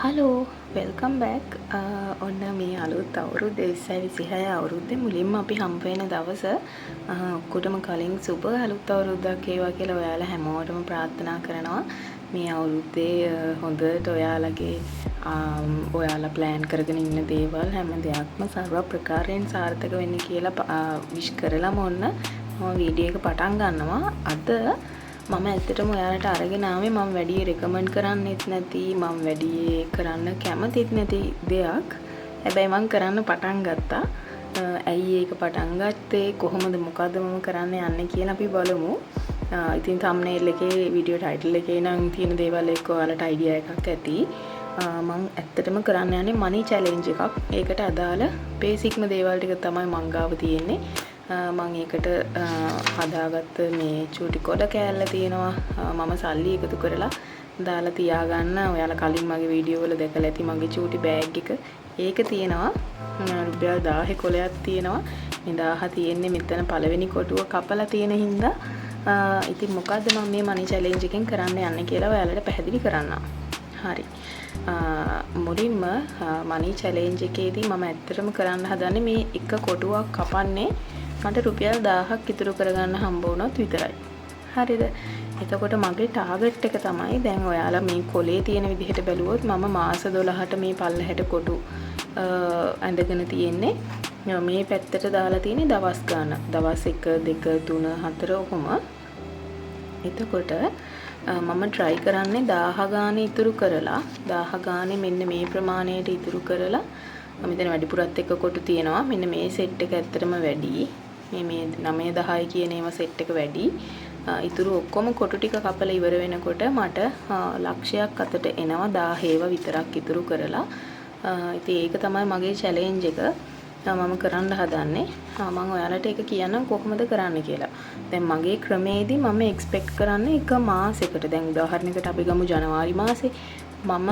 Hello welcome back. ඔන්න මේ අලුත් අවුරුද්ද 2026 අවුරුද්දේ මුලින්ම අපි හම්බ වෙන දවස. ඔක්කොටම කලින් සුබ අලුත් අවුරුද්දක් වේවා කියලා ඔයාලා හැමෝටම ප්‍රාර්ථනා කරනවා. මේ අවුරුද්දේ හොඳට ඔයාලා ප්ලෑන් කරගෙන ඉන්න දේවල් හැම දෙයක්ම සර්ව ප්‍රකාරයෙන් සාර්ථක වෙන්න කියලා විශ් කරලාම ඔන්න මම වීඩියෝ එක පටන් ගන්නවා. අද මම ඇත්තටම ඔයාලට අරගෙන ආවේ මම වැඩි රෙකමන්ඩ් කරන්නෙත් නැති මම වැඩි කරන්න කැමතිත් නැති දෙයක්. හැබැයි මම කරන්න පටන් ගත්තා. ඇයි ඒක පටන් ගත්තේ කොහොමද මොකද්ද මම කරන්න යන්නේ කියලා අපි බලමු. ඉතින් thumbnail එකේ වීඩියෝ ටයිටල් එකේ නම් තියෙන දේවල් එක්ක ඔයාලට අයිඩියා එකක් ඇති. මම ඇත්තටම කරන්න යන්නේ මනි චැලෙන්ජ් එකක්. ඒකට අදාළ බේසික්ම දේවල් ටික තමයි මං ගාව තියෙන්නේ. මම ඒකට හදාගත්ත මේ චූටි කොඩ කෑල්ල තියෙනවා. මම සල්ලි එකතු කරලා දාලා තියාගන්න. ඔයාලා කලින් මගේ වීඩියෝ වල දැකලා ඇති මගේ චූටි බෑග් එක. ඒක තියෙනවා. රුපියල් 1000 කොලයක් තියෙනවා. මේ 1000 තියෙන්නේ මෙතන පළවෙනි කොටුව කපලා තියෙන හින්දා. ඉතින් මොකද්ද මම මේ මනි චැලෙන්ජ් එකෙන් කරන්න යන්නේ කියලා ඔයාලට පැහැදිලි කරන්නම්. හරි. මුලින්ම මනි චැලෙන්ජ් එකේදී මම ඇත්තටම කරන්න හදන්නේ මේ එක කොටුවක් කපන්නේ මට රුපියල් 1000ක් ඉතුරු කරගන්න හම්බ වුණොත් විතරයි. හරිද? එතකොට මගේ ටාගට් එක තමයි දැන් ඔයාලා මේ කොලේ තියෙන විදිහට බැලුවොත් මම මාස 12ට මේ පල්ලහැට කොටු ඇඳගෙන තියෙන්නේ. මේ පැත්තට දාලා තියෙන්නේ දවස් ගාන. දවස් 1 2 3 4 ඔහොම. එතකොට මම try කරන්නේ 1000 ගානේ ඉතුරු කරලා 1000 ගානේ මෙන්න මේ ප්‍රමාණයට ඉතුරු කරලා මෙතන වැඩිපුරත් එක්ක කොටු තියෙනවා. මෙන්න මේ සෙට් එක ඇත්තටම වැඩි. මේ 9 10 කියන ඒවා සෙට් එක වැඩි. ඉතුරු ඔක්කොම කොටු ටික කපලා ඉවර වෙනකොට මට ලක්ෂයක් අතට එනවා 1000 ඒවා විතරක් ඉතුරු කරලා. ඉතින් ඒක තමයි මගේ චැලෙන්ජ් එක. මම කරන්න හදන්නේ. මම ඔයාලට ඒක කියන්නම් කොහොමද කරන්න කියලා. දැන් මගේ ක්‍රමේදී මම එක්ස්පෙක්ට් කරන්නේ එක මාසයකට. දැන් උදාහරණයකට අපි ගමු ජනවාරි මාසේ මම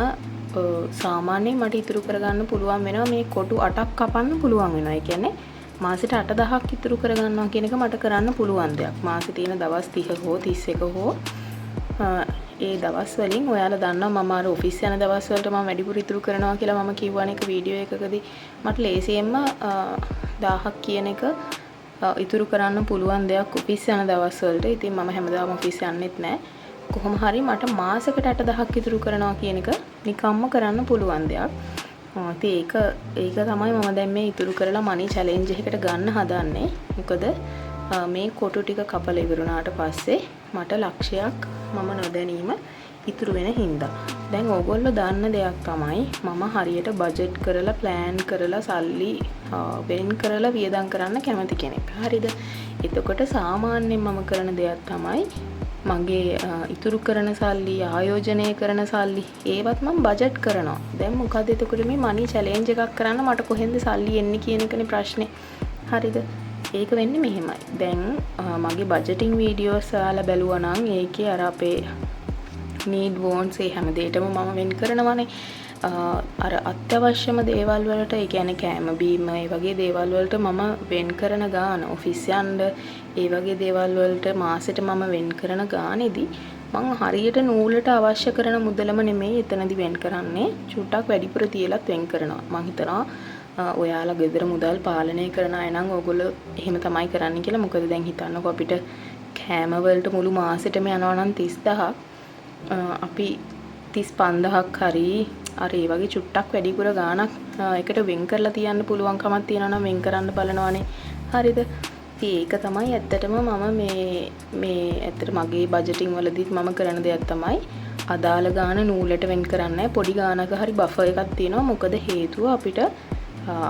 සාමාන්‍යයෙන් මට ඉතුරු කරගන්න පුළුවන් වෙනවා මේ කොටු 8ක් කපන්න පුළුවන් වෙනවා. ඒ කියන්නේ මාසෙට 8000ක් ඉතුරු කරගන්නවා කියන එක මට කරන්න පුළුවන් දෙයක්. මාසෙ තියෙන දවස් 30 හෝ 31 හෝ ඒ දවස් වලින් ඔයාලා දන්නවා මම අර ඔෆිස් යන දවස් වලට මම වැඩිපුර ඉතුරු කරනවා කියලා මම කිව්වනේ එක වීඩියෝ එකකදී. මට ලේසියෙන්ම 1000ක් කියන එක ඉතුරු කරන්න පුළුවන් දෙයක් ඔෆිස් යන දවස් වලට. ඉතින් මම හැමදාම ඔෆිස් යන්නෙත් නැහැ. කොහොම හරි මට මාසෙකට 8000ක් ඉතුරු කරනවා කියන එක නිකම්ම කරන්න පුළුවන් දෙයක්. ඒක තමයි මම දැන් මේ ඉතුරු කරලා මනි චැලෙන්ජ් එකකට ගන්න හදන්නේ. මොකද මේ කොටු ටික කපලා ඉවරුණාට පස්සේ මට ලක්ෂයක් මම නොදැනීම ඉතුරු වෙන හින්දා. දැන් ඕගොල්ලෝ දන්න දෙයක් තමයි මම හරියට බජට් කරලා ප්ලෑන් කරලා සල්ලි වෙන් කරලා වියදම් කරන්න කැමති කෙනෙක්. හරිද? එතකොට සාමාන්‍යයෙන් මම කරන දෙයක් තමයි මගේ ඉතුරු කරන සල්ලි ආයෝජනය කරන සල්ලි ඒවත් මම බජට් කරනවා. දැන් මොකද එතකොට මේ මනි චැලෙන්ජ් එකක් කරන්න මට කොහෙන්ද සල්ලි එන්නේ කියන එකනේ ප්‍රශ්නේ. හරිද? ඒක වෙන්නේ මෙහෙමයි. දැන් මගේ බජටින් වීඩියෝස් ඔයාලා බැලුවා නම් ඒකේ අර අපේ need wants ඒ හැම දෙයකම මම වෙන් කරනවානේ. අර අත්‍යවශ්‍යම දේවල් වලට ඒ කියන්නේ කෑම බීම ඒ වගේ දේවල් වලට මම වෙන් කරන ගාන ඔෆිස් යන්න ඒ වගේ දේවල් වලට මාසෙට මම වෙන් කරන ගානේදී මම හරියට නූලට අවශ්‍ය කරන මුදලම නෙමෙයි එතනදී වෙන් කරන්නේ. චුට්ටක් වැඩිපුර තියලත් වෙන් කරනවා. මම හිතනවා ඔයාලා ගෙදර මුදල් පාලනය කරන අය නම් ඔයගොල්ලෝ එහෙම තමයි කරන්න කියලා. මොකද දැන් හිතන්නකෝ අපිට කෑම වලට මුළු මාසෙටම යනවා නම් 30000ක් අපි 35000ක් හරි අර ඒ වගේ චුට්ටක් වැඩිපුර ගාණක් එකට වෙන් කරලා තියන්න පුළුවන් කමක් තියෙනවා නම් වෙන් කරන්න බලනවානේ. හරිද? ඉතින් ඒක තමයි ඇත්තටම මම මේ ඇත්තට මගේ බජටින් වලදීත් මම කරන දෙයක් තමයි අදාළ ගාණ නූලට වෙන් කරන්නේ. පොඩි ගාණක හරි බෆර් එකක් තියෙනවා. මොකද හේතුව අපිට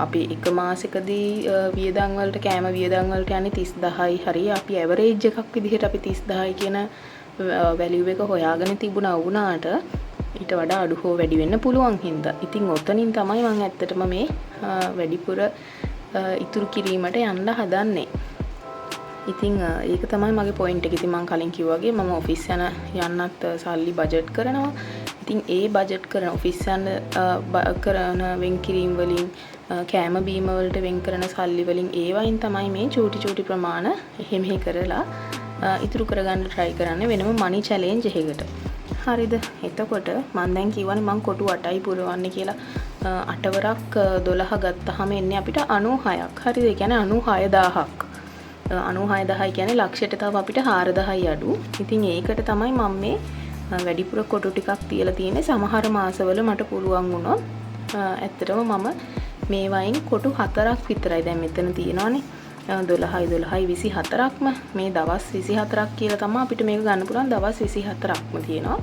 අපි එක මාසෙකදී වියදම් වලට කෑම වියදම් වලට යන්නේ 30000යි හරි. අපි ඇවරේජ් එකක් විදිහට අපි 30000යි කියන වැලියු එක හොයාගෙන තිබුණා වුණාට ඊට වඩා අඩු හෝ වැඩි වෙන්න පුළුවන් හින්දා. ඉතින් ඔතනින් තමයි මම ඇත්තටම මේ වැඩිපුර ඉතුරු කිරීමට යන්න හදන්නේ. ඉතින් ඒක තමයි මගේ පොයින්ට් එක. ඉතින් මම කලින් කිව්වා වගේ මම ඔෆිස් යන්නත් සල්ලි බජට් කරනවා. ඉතින් ඒ බජට් කරන ඔෆිස් යන කරන වෙන් කිරීම වලින් කෑම බීම වලට වෙන් කරන සල්ලි වලින් ඒ වයින් තමයි මේ චූටි ප්‍රමාණ එහෙ මෙහෙ කරලා ඉතුරු කරගන්න try කරන්නේ වෙනම මනි චැලෙන්ජ් එකකට. හරිද? එතකොට මම දැන් කියවනේ මම කොටු 8යි පුරවන්නේ කියලා. 8 වරක් 12 ගත්තාම එන්නේ අපිට 96ක්. හරිද? ඒ කියන්නේ 96000ක්. 96000 කියන්නේ ලක්ෂයට තව අපිට 4000යි අඩු. ඉතින් ඒකට තමයි මම මේ වැඩිපුර කොටු ටිකක් තියලා තියෙන්නේ. සමහර මාසවල මට පුළුවන් වුණොත් ඇත්තටම මම මේ වයින් කොටු 4ක් විතරයි දැන් මෙතන තියෙනවානේ. 12යි 24ක්ම මේ දවස් 24ක් කියලා තමයි අපිට මේක ගන්න පුළුවන්. දවස් 24ක්ම තියෙනවා.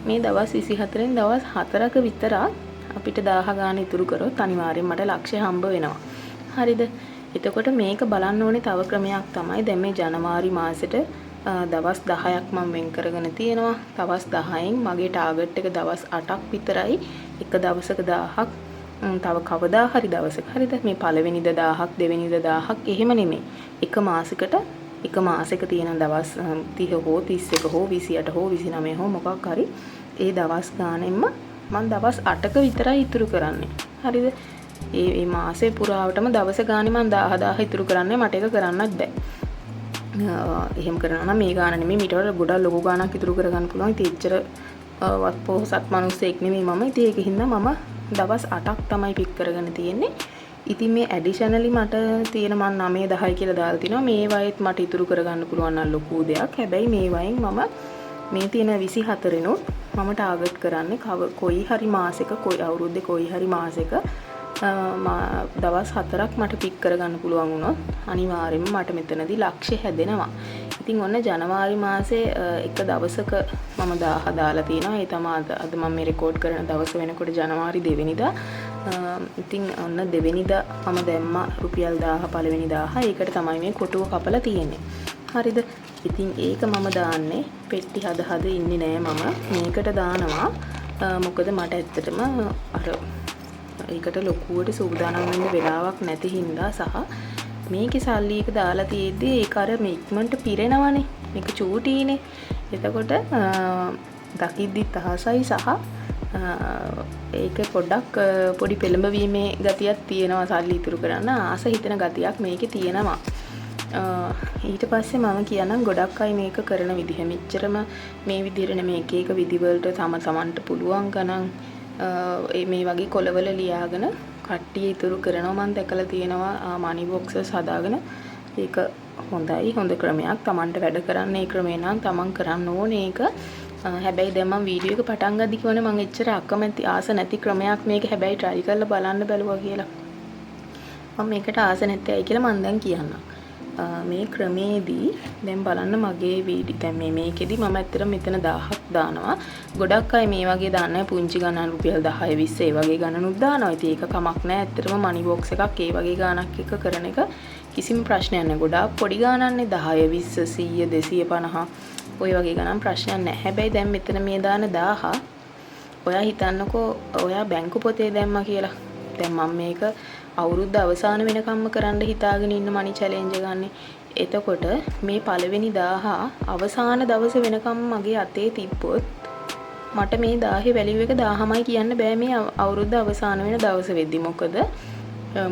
මේ දවස් 24න් දවස් 4ක විතරක් අපිට 1000 ගාන ඉතුරු කරොත් අනිවාර්යෙන් මට ලක්ෂය හම්බ වෙනවා. හරිද? එතකොට මේක බලන්න ඕනේ තව ක්‍රමයක් තමයි. දැන් මේ ජනවාරි මාසෙට දවස් 10ක් මම වෙන් කරගෙන තියෙනවා. දවස් 10න් මගේ ටාගට් එක දවස් 8ක් විතරයි. එක දවසක 1000ක් තව කවදා හරි දවසක හරිද මේ පළවෙනිද 1000ක් දෙවෙනිද 1000ක් එහෙම නෙමෙයි. එක මාසෙක තියෙන දවස් 30 හෝ 31 හෝ 28 හෝ 29 හෝ මොකක් හරි ඒ දවස් ගානෙන්ම මම දවස් 8ක විතරයි ඉතුරු කරන්නේ. හරිද? මේ මාසේ පුරාවටම දවස් ගානේ මම 10000 ඉතුරු කරන්නේ මට ඒක කරන්නත් බෑ. එහෙම කරනවා නම් මේ ගාන නෙමෙයි මීට වඩා ගොඩක් ලොකු ගාණක් ඉතුරු කරගන්න පුළුවන්. ඉතින් එච්චර වත් පොහොසත් මිනිස්සෙක් නෙමෙයි මම. ඉතින් ඒකින්ද මම දවස් 8ක් තමයි පික් කරගෙන තියෙන්නේ. ඉතින් මේ ඇඩිෂනලි මට තියෙන මම 9 10 කියලා දාලා තිනවා. මේ වයේත් මට ඉතුරු කරගන්න පුළුවන් නම් ලොකු දෙයක්. හැබැයි මේ වයින් මම මේ තියෙන 24 නොත් මම ටාගට් කරන්නේ කොයි හරි මාසෙක කොයි අවුරුද්දේ කොයි හරි මාසෙක දවස් 4ක් මට පික් කරගන්න පුළුවන් වුණොත් අනිවාර්යයෙන්ම මට මෙතනදී ලක්ෂ්‍ය හැදෙනවා. ඉතින් ඔන්න ජනවාරි මාසේ එක දවසක මම 1000 දාලා තිනවා. ඒ තමයි අද මම මේ රෙකෝඩ් කරන දවස වෙනකොට ජනවාරි 2 වෙනිදා. ඉතින් ඔන්න 2 වෙනිදා මම දැම්මා රුපියල් 1000 පළවෙනි 1000. ඒකට තමයි මේ කොටුව කපලා තියෙන්නේ. හරිද? ඉතින් ඒක මම දාන්නේ පෙට්ටි හද ඉන්නේ නෑ මම. මේකට දානවා. මොකද මට ඇත්තටම අර ඒකට ලොකුවට සූදානම් වෙන්න වෙලාවක් නැති හින්දා සහ මේකේ සල්ලි එක දාලා තියෙද්දි ඒක අර ඉක්මනට පිරෙනවනේ. මේක චූටීනේ. එතකොට දකිද්දිත් අහසයි සහ ඒක පොඩ්ඩක් පොඩි පෙළඹවීමේ ගතියක් තියෙනවා සල්ලි ඉතුරු කරන්න ආස හිතෙන ගතියක් මේකේ තියෙනවා. ඊට පස්සේ මම කියනම් ගොඩක් අය මේක කරන විදිහ මෙච්චරම මේ විදිහට නෙමෙයි එක එක විදි වලට තමන්ට පුළුවන් ගණන් මේ වගේ කොලවල ලියාගෙන කට්ටිය ඉතුරු කරනවා මම දැකලා තියෙනවා මනි බොක්සස් හදාගෙන ඒක හොඳ ක්‍රමයක් තමන්ට වැඩ කරන්න ඒ ක්‍රමේ නම් තමන් කරන්න ඕනේ ඒක හැබැයි දැන් මම වීඩියෝ එක පටන් ගද්දි කියවනේ මම එච්චර අකමැති ආස නැති ක්‍රමයක් මේක හැබැයි try කරලා බලන්න බැලුවා කියලා මම මේකට ආස නැත්තේ ඇයි කියලා මම දැන් කියන්නම් මේ ක්‍රමේදී දැන් බලන්න මගේ වීඩියෝ දැන් මේකෙදි මම ඇත්තට මෙතන 1000ක් දානවා. ගොඩක් අය මේ වගේ දාන්නේ පුංචි ගණන් රුපියල් 10 20 ඒ වගේ ගණනුත් දානවා. ඉතින් ඒක කමක් නැහැ. ඇත්තටම මනි බොක්ස් එකක් ඒ වගේ ගාණක් එක කරන එක කිසිම ප්‍රශ්නයක් නැහැ. ගොඩාක් පොඩි ගාණන්නේ 10 20 100 250 ඔය වගේ ගණන් ප්‍රශ්නයක් නැහැ. හැබැයි දැන් මෙතන මේ දාන 1000 ඔයා හිතන්නකෝ ඔයා බැංකු පොතේ දැම්මා කියලා. දැන් මම මේක අවුරුද්ද අවසාන වෙනකම්ම කරන්න හිතාගෙන ඉන්න මනි චැලෙන්ජ් එක ගන්න. එතකොට මේ පළවෙනි 1000 අවසාන දවස වෙනකම් මගේ අතේ තිබ්බොත් මට මේ 1000 වැලියු එක 1000මයි කියන්න බෑ මේ අවුරුද්ද අවසාන වෙන දවස වෙද්දි. මොකද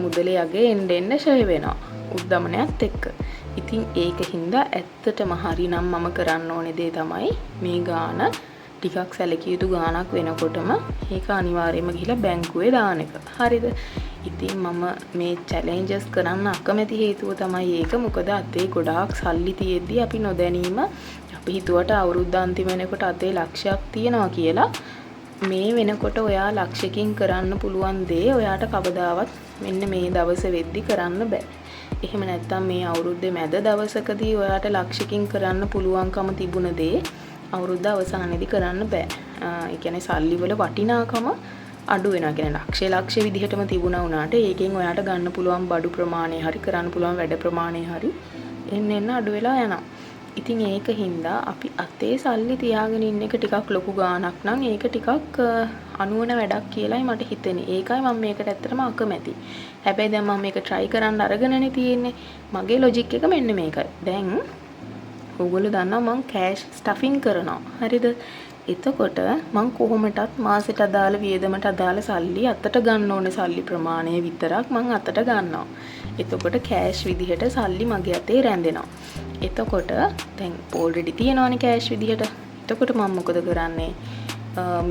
මුදලේ යගේ එන්න ෂය වෙනවා උද්දමනයත් එක්ක. ඉතින් ඒකින්ද ඇත්තටම හරිනම් මම කරන්න ඕනේ දේ තමයි මේ ගාන ටිකක් සැලකිය යුතු ගාණක් වෙනකොටම ඒක අනිවාර්යයෙන්ම ගිහිලා බැංකුවේ දාන එක. හරිද? ඉතින් මම මේ චැලෙන්ජස් කරන්න අකමැති හේතුව තමයි ඒක. මොකද අතේ ගොඩාක් සල්ලි තියෙද්දි අපි නොදැනීම අපි හිතුවට අවුරුද්ද අන්තිම වෙනකොට අතේ ලක්ෂයක් තියෙනවා කියලා මේ වෙනකොට ඔයා ලක්ෂයකින් කරන්න පුළුවන් දේ ඔයාට කවදාවත් මෙන්න මේ දවස වෙද්දි කරන්න බෑ. එහෙම නැත්නම් මේ අවුරුද්දේ මැද දවසකදී ඔයාට ලක්ෂයකින් කරන්න පුළුවන්කම තිබුණ දේ අවුරුද්ද අවසානයේදී කරන්න බෑ. ඒ කියන්නේ සල්ලි වල වටිනාකම අඩු වෙනවා. කියන්නේ ලක්ෂ විදිහටම තිබුණා වුණාට ඒකෙන් ඔයාට ගන්න පුළුවන් බඩු ප්‍රමාණය හරි කරන්න පුළුවන් වැඩ ප්‍රමාණය හරි එන්න අඩු වෙලා යනවා. ඉතින් ඒක හින්දා අපි අතේ සල්ලි තියාගෙන ඉන්න එක ටිකක් ලොකු ගාණක් නම් ඒක ටිකක් අනුවන වැඩක් කියලායි මට හිතෙන්නේ. ඒකයි මම මේකට ඇත්තටම අකමැති. හැබැයි දැන් මම මේක try කරන්න අරගෙනනේ තියෙන්නේ. මගේ logic එක මෙන්න මේකයි. දැන් ඔයගොල්ලෝ දන්නවා මම cash stuffing කරනවා. හරිද? එතකොට මම කොහොමටත් මාසෙට අදාළ වියදමට අදාළ සල්ලි අතට ගන්න ඕනේ සල්ලි ප්‍රමාණය විතරක් මම අතට ගන්නවා. එතකොට කෑෂ් විදිහට සල්ලි මගේ අතේ රැඳෙනවා. එතකොට දැන් already තියෙනවනේ කෑෂ් විදිහට. එතකොට මම මොකද කරන්නේ?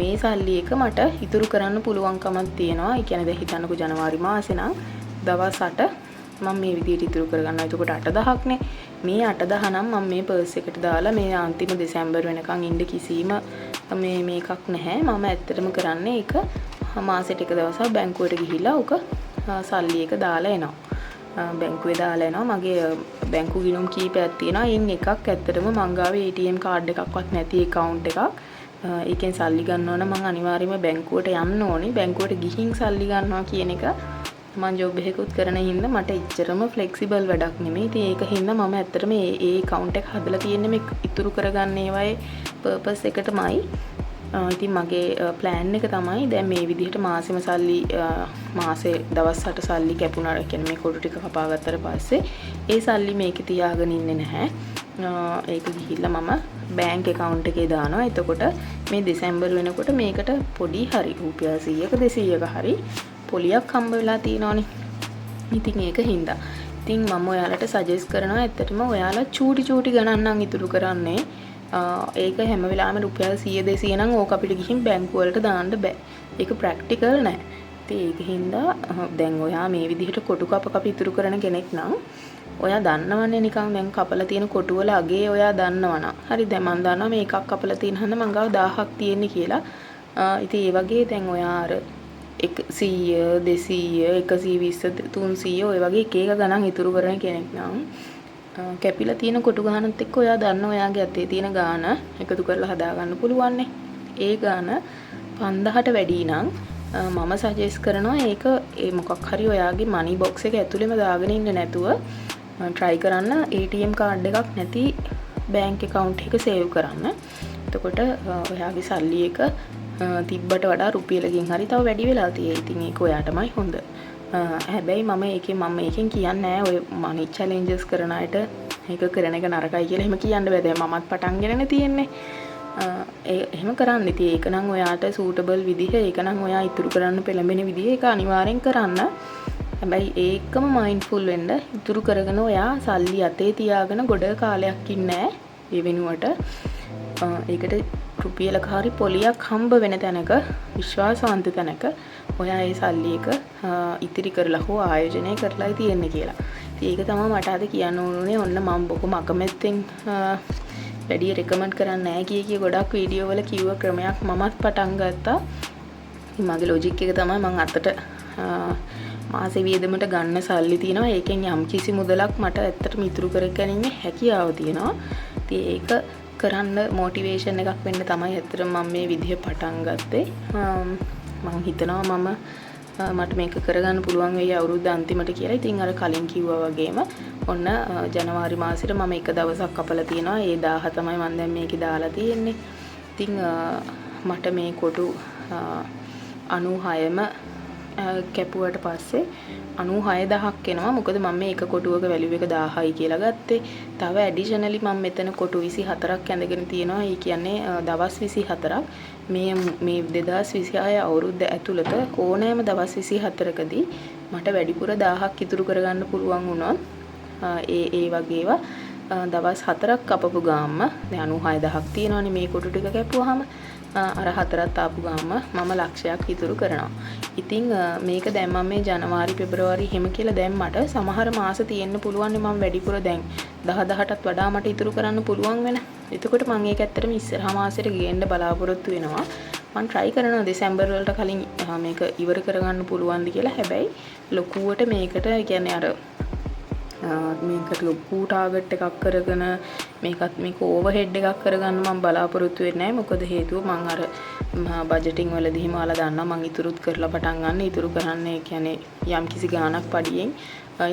මේ සල්ලි එක මට ඉතුරු කරන්න පුළුවන්කමක් තියෙනවා. ඒ කියන්නේ දැන් හිතන්නකෝ ජනවාරි මාසේ නම් දවස් 8 මම මේ විදිහට ඉතුරු කරගන්නවා. එතකොට 8000ක් නේ. මේ 8000 නම් මම මේ පර්ස් එකට දාලා මේ අන්තිම දෙසැම්බර් වෙනකන් ඉන්න කිසිම මේකක් නැහැ. මම ඇත්තටම කරන්නේ ඒක මාසෙට එක දවසක් බැංකුවට ගිහිල්ලා උක සල්ලි එක දාලා එනවා. බැංකුවේ දාලා එනවා. මගේ බැංකු ගිණුම් කීපයක් තියෙනවා. ඉන් එකක් ඇත්තටම මං ගාවේ ATM කාඩ් එකක්වත් නැති account එකක්. ඒකෙන් සල්ලි ගන්නවා නම් මං අනිවාර්යයෙන්ම බැංකුවට යන්න ඕනේ. බැංකුවට ගිහින් සල්ලි ගන්නවා කියන එක මම ජොබ් එකකුත් කරන හින්දා මට එච්චරම ෆ්ලෙක්සිබල් වැඩක් නෙමෙයි. ඉතින් ඒක හින්දා මම ඇත්තටම ඒ account එක හදලා තියෙන්නේ මේ ඉතුරු කරගන්න ඒවායේ purpose එකටමයි. ඉතින් මගේ plan එක තමයි දැන් මේ විදිහට මාසෙම සල්ලි මාසේ දවස් 8 සල්ලි කැපුණා. කියන්නේ මේ කොටු ටික කපා ගත්තට පස්සේ ඒ සල්ලි මේකේ තියාගෙන ඉන්නේ නැහැ. ඒක ගිහිල්ලා මම බැංක් account එකේ දානවා. එතකොට මේ දෙසැම්බර් වෙනකොට මේකට පොඩි හරි රුපියල් 100ක 200ක හරි පොලියක් හම්බ වෙලා තියෙනවානේ. ඉතින් ඒක හින්දා. ඉතින් මම ඔයාලට සජෙස්ට් කරනවා ඇත්තටම ඔයාලා චූටි ගණන් නම් ඉතුරු කරන්නේ. ඒක හැම වෙලාවෙම රුපියල් 100 200 නම් ඕක අපිට ගිහින් බැංකුව වලට දාන්න බෑ. ඒක ප්‍රැක්ටිකල් නෑ. ඉතින් ඒක හින්දා දැන් ඔයා මේ විදිහට කොටු කප ඉතුරු කරන කෙනෙක් නම් ඔයා දන්නවන්නේ නිකන් දැන් කපලා තියෙන කොටු වල අගේ ඔයා දන්නවනම්. හරි දැන් මම දන්නවා මේ එකක් කපලා තියෙන හන්ද මං ගාව 1000ක් තියෙන්නේ කියලා. ඉතින් ඒ වගේ දැන් ඔයා අර 100 200 120 300 ඔය වගේ එක එක ගණන් ඉතුරු කරන කෙනෙක් නම් කැපිලා තියෙන කොටු ගානත් එක්ක ඔයා දන්න ඔයාගේ අතේ තියෙන ගාන එකතු කරලා හදා ගන්න පුළුවන් නේ. ඒ ගාන 5000ට වැඩි නම් මම සජෙස්ට් කරනවා ඒක ඒ මොකක් හරි ඔයාගේ මනි බොක්ස් එක ඇතුළෙම දාගෙන ඉන්න නැතුව try කරන්න ATM කාඩ් එකක් නැති බැංක් account එක save කරන්න. එතකොට ඔයාගේ සල්ලි එක තිබ්බට වඩා රුපියලකින් හරි තව වැඩි වෙලා තියෙයි. ඉතින් ඒක ඔයාටමයි හොඳ. හැබැයි මම ඒකෙන් කියන්නේ නැහැ ඔය මනි challenges කරන අයට ඒක කරන එක නරකයි කියලා එහෙම කියන්න බෑ. දැන් මමත් පටන් ගන්නනේ තියෙන්නේ. එහෙම කරන්න. ඉතින් ඒක නම් ඔයාට suitable විදිහ ඒක නම් ඔයා ඉතුරු කරන්න පෙළඹෙන විදිහ ඒක අනිවාර්යෙන් කරන්න. හැබැයි ඒකම mindful වෙන්න ඉතුරු කරගෙන ඔයා සල්ලි අතේ තියාගෙන ගොඩ කාලයක් ඉන්නේ නැහැ. ඒ වෙනුවට ඒකට රුපියලක හරි පොලියක් හම්බ වෙන තැනක විශ්වාසවන්ත තැනක ඔයා ඒ සල්ලි එක ඉතිරි කරලා හෝ ආයෝජනය කරලායි තියෙන්නේ කියලා. ඉතින් ඒක තමයි මට අද කියන්න ඕනේ. ඔන්න මම බොහොම අකමැත්තෙන් වැඩි රෙකමන්ඩ් කරන්නේ නැහැ කිය ගොඩක් වීඩියෝ වල කිව්ව ක්‍රමයක් මමත් පටන් ගත්තා. මගේ ලොජික් එක තමයි මම අතට මාසේ වියදමට ගන්න සල්ලි තියෙනවා. ඒකෙන් යම් කිසි මුදලක් මට ඇත්තටම ඉතුරු කරගැනීමේ හැකියාව තියෙනවා. ඉතින් ඒක කරන්න මොටිවේෂන් එකක් වෙන්න තමයි ඇත්තටම මම මේ විදිහ පටන් ගත්තේ. මම හිතනවා මට මේක කරගන්න පුළුවන් වෙයි අවුරුද්ද අන්තිමට කියලා. ඉතින් අර කලින් කිව්වා වගේම ඔන්න ජනවාරි මාසෙට මම එක දවසක් කපලා තියෙනවා. ඒ 1000 තමයි මම දැන් මේකේ දාලා තියෙන්නේ. ඉතින් මට මේ කොටු 96ම කැපුවට පස්සේ 96000ක් එනවා. මොකද මම මේ එක කොටුවක වැලියු එක 1000යි කියලා ගත්තේ. තව ඇඩිෂනලි මම මෙතන කොටු 24ක් ඇඳගෙන තියෙනවා. ඒ කියන්නේ දවස් 24ක්. මේ 2026 අවුරුද්ද ඇතුළත ඕනෑම දවස් 24කදී මට වැඩිපුර 1000ක් ඉතුරු කරගන්න පුළුවන් වුණොත් ඒ වගේවා දවස් 4ක් කපපු ගාම්ම දැන් 96000ක් තියෙනවානේ මේ කොටු ටික කැපුවාම අර 4ක් ආපු ගාම්ම මම ලක්ෂයක් ඉතුරු කරනවා. ඉතින් මේක දැන් මම මේ ජනවාරි පෙබරවාරි හැම කියලා දැන් මට සමහර මාස තියෙන්න පුළුවන් නේ මම වැඩිපුර දැන් 10,000ටත් වඩා මට ඉතුරු කරන්න පුළුවන් වෙන. එතකොට මම ඒක ඇත්තටම ඉස්සරහා මාසෙට ගේන්න බලාපොරොත්තු වෙනවා. මම try කරනවා දෙසැම්බර් වලට කලින් මේක ඉවර කරගන්න පුළුවන්ද කියලා. හැබැයි ලොකුවට මේකට කියන්නේ අර මේකට ලොකු ටාගට් එකක් කරගෙන මේක ඕවර්හෙඩ් එකක් කරගන්න මම බලාපොරොත්තු වෙන්නේ නැහැ. මොකද හේතුව මම අර බජටින් වලදීම ඔයාලා දන්නවා මම ඉතුරුත් කරලා පටන් ගන්න. ඉතුරු කරන්නේ කියන්නේ යම් කිසි ගාණක් පඩියෙන්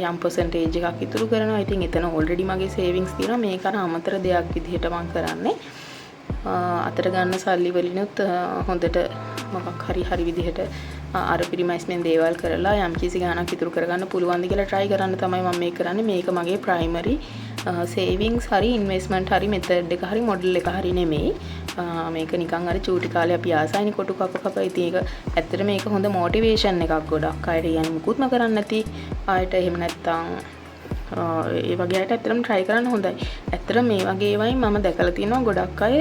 යම් percentage එකක් ඉතුරු කරනවා. ඉතින් එතන already මගේ savings තියෙනවා. මේක අර අමතර දෙයක් විදිහට මම කරන්නේ. අතර ගන්න සල්ලි වලිනුත් හොඳට මොකක් හරි විදිහට අර පිරිමැස්මෙන් දේවල් කරලා යම් කිසි ගාණක් ඉතුරු කරගන්න පුළුවන්ද කියලා try කරන්න තමයි මම මේක කරන්නේ. මේක මගේ primary savings හරි investment හරි method එක හරි model එක හරි නෙමෙයි. මේක නිකන් අර චූටි කාලේ අපි ආසයිනේ කොටු කප ඉතින් ඒක ඇත්තට මේක හොඳ motivation එකක් ගොඩක් අයට يعني මුකුත්ම කරන්න නැති ආයට එහෙම නැත්තම් ඒ වගේ අයට ඇත්තටම try කරන්න හොඳයි. ඇත්තට මේ වගේ ඒවායින් මම දැකලා තියෙනවා ගොඩක් අය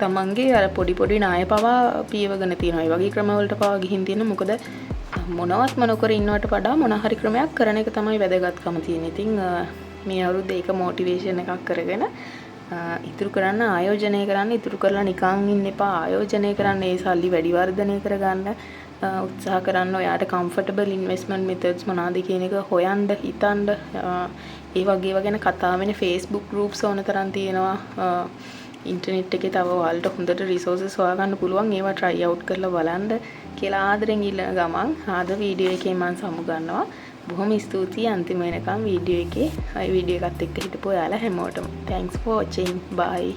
තමන්ගේ අර පොඩි ණය පවා පියවගෙන තියෙනවා. ඒ වගේ ක්‍රමවලට පවා ගිහින් තියෙන. මොකද මොනවත්ම නොකර ඉන්නවට වඩා මොන හරි ක්‍රමයක් කරන එක තමයි වැදගත්කම තියෙන්නේ. ඉතින් මේ අවුරුද්දේ ඒක මොටිවේෂන් එකක් කරගෙන ඉතුරු කරන්න ආයෝජනය කරන්න, ඉතුරු කරලා නිකන් ඉන්න එපා. ආයෝජනය කරන්න, ඒ සල්ලි වැඩි වර්ධනය කරගන්න උත්සාහ කරන්න. ඔයාට කම්ෆර්ටබල් ඉන්වෙස්ට්මන්ට් මෙතඩ්ස් මොනවාද කියන එක හොයන්න, හිතන්න. ඒ වගේ ඒවා ගැන කතා වෙන Facebook groups ඕන තරම් තියෙනවා. ඉන්ටර්නෙට් එකේ තව ඔයාලට හොඳට රිසෝසස් හොයාගන්න පුළුවන්. ඒවා try out කරලා බලන්න කියලා ආදරෙන් ඉල්ලන ගමන් ආද වීඩියෝ එකේ මම සමු ගන්නවා. බොහොම ස්තුතියි අන්තිම වෙනකම් වීඩියෝ එකත් එක්ක හිටපු ඔයාලා හැමෝටම. Thanks for watching. Bye.